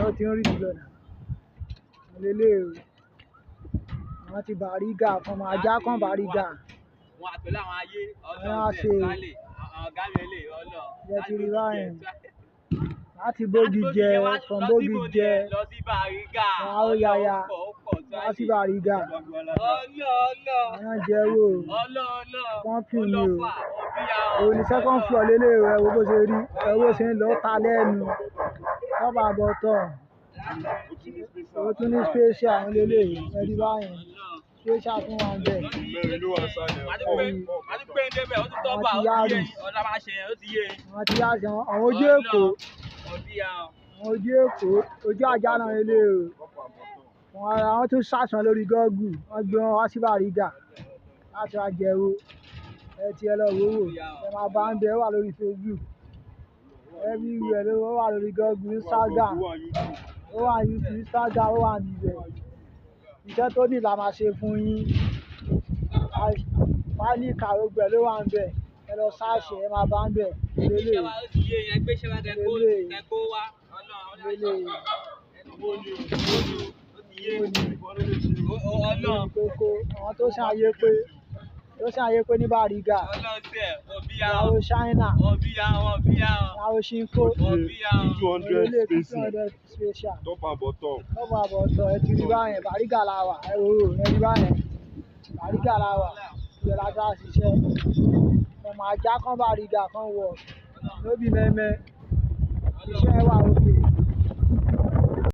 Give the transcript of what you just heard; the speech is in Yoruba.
ó ti ń rí ìlú lọ́nà lélẹ̀ o wọ́n ti Bariga kan máa já kan Bariga wọn àpẹẹrẹ àwọn ayé ṣe ọ̀gá mi lè ọlọ jẹ́ ti rí báyẹn láti Bógi jẹ from Bógi jẹ lọ sí Bariga ó yáyà wá sí Bariga àwọn jẹ wo pọ́ǹpì ni o òun ni second floor lélẹ̀ o ẹ wo bó ṣe rí ẹ wo bó ṣe ń lọ ta lẹ́nu lọ́ba àbọ̀tọ̀ o tún ní special àwọn lélẹ̀ ẹ rí báyẹn special tún wà ń bẹ̀ àwọn ti yá sí àwọn ojú Èkó ojú ajá náà lélẹ̀ o àwọn tún ṣàṣàn lórí Google wọ́n gbé wọn wá sí Bariga láti wá jẹ́wó ẹ ti ẹ lọ wò ẹ máa bá ń bẹ wà lórí Facebook everywhere ló wà lórí Google Instagram ó wà YouTube Instagram ó wà níbẹ̀ iṣẹ́ tó ní la máa ṣe fún yín pálí ìkàwé gbẹ̀ ló wà ń bẹ̀ ẹ lọ ṣáàṣì ẹ máa bá ń bẹ̀ lélẹ̀ àwọn tó ṣe àyè pé ní Bariga àwọn China àwọn Shinko 200 special top àbọ̀tọ̀ ẹ ti rí báyẹn Bariga la wà ẹ wò ó ẹ rí báyẹn Bariga la wà ìgbẹ́ la gbá ṣiṣẹ́ ọmọ ajá kan Bariga kan wọ̀ lóbi mẹ́mẹ́ iṣẹ́ wà ó.